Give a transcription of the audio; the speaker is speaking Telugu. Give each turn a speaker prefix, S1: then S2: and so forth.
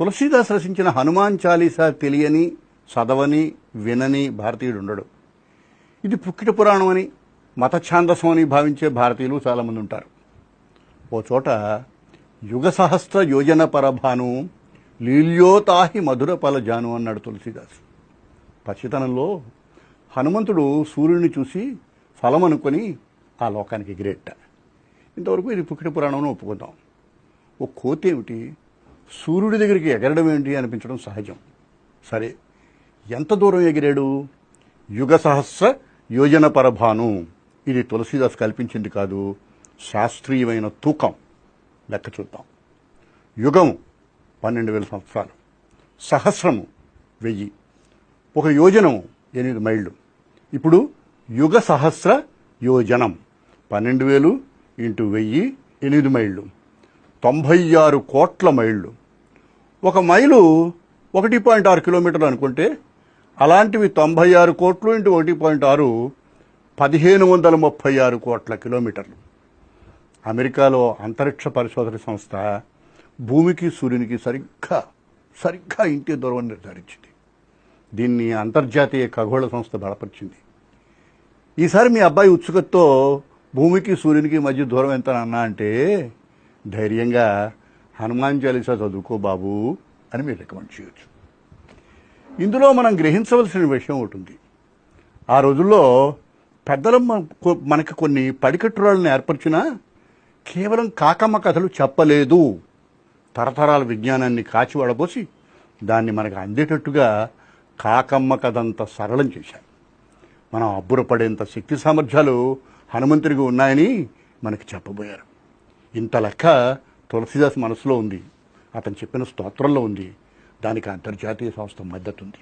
S1: తులసీదాస్ రచించిన హనుమాన్ చాలీసా తెలియని, చదవని, వినని భారతీయుడు ఉండడు. ఇది పుక్కిట పురాణం అని, మత ఛాందసం అని భావించే భారతీయులు చాలామంది ఉంటారు. ఓ చోట యుగ సహస్ర యోజన పరభాను లీల్యోతాహి మధుర ఫలజాను అన్నాడు తులసీదాస్. పసితనంలో హనుమంతుడు సూర్యుడిని చూసి ఫలం అనుకొని ఆ లోకానికి ఎగిరేట. ఇంతవరకు ఇది పుక్కిట పురాణం ఒప్పుకుందాం. ఓ కోతి ఏమిటి, సూర్యుడి దగ్గరికి ఎగరడం ఏంటి అనిపించడం సహజం. సరే, ఎంత దూరం ఎగిరాడు? యుగ సహస్ర యోజన పరభాను. ఇది తులసీదాస్ కల్పించింది కాదు, శాస్త్రీయమైన తూకం. లెక్క చూద్దాం. యుగము 12,000 సంవత్సరాలు, సహస్రము 1000, ఒక యోజనము 8 మైళ్ళు. ఇప్పుడు యుగ సహస్ర యోజనం 12,000 × 1000 8 మైళ్ళు, 96 కోట్ల మైళ్ళు. ఒక మైలు 1.6 కిలోమీటర్లు అనుకుంటే అలాంటివి 96 కోట్లు × 1.6 1536 కోట్ల కిలోమీటర్లు. అమెరికాలో అంతరిక్ష పరిశోధన సంస్థ భూమికి సూర్యునికి సరిగ్గా ఇంటి దూరం నిర్ధారించింది. దీన్ని అంతర్జాతీయ ఖగోళ సంస్థ బలపరిచింది. ఈసారి మీ అబ్బాయి ఉత్సుకతతో భూమికి సూర్యునికి మధ్య దూరం ఎంత అన్నా అంటే ధైర్యంగా హనుమాన్ చాలీసా చదువుకో బాబు అని మీరు రికమెండ్ చేయొచ్చు. ఇందులో మనం గ్రహించవలసిన విషయం ఒకటి ఉంది. ఆ రోజుల్లో పెద్దలు మనకి కొన్ని పడికట్టురాళ్ళని ఏర్పరిచినా కేవలం కాకమ్మ కథలు చెప్పలేదు. తరతరాల విజ్ఞానాన్ని కాచి వడబోసి దాన్ని మనకు అందేటట్టుగా కాకమ్మ కథంత సరళం చేశారు. మనం అబ్బురపడేంత శక్తి సామర్థ్యాలు హనుమంతుడికి ఉన్నాయని మనకి చెప్పబోయారు. ఇంత లెక్క తులసీదాస్ మనసులో ఉంది, అతను చెప్పిన స్తోత్రంలో ఉంది. దానికి అంతర్జాతీయ సంస్థ మద్దతు ఉంది.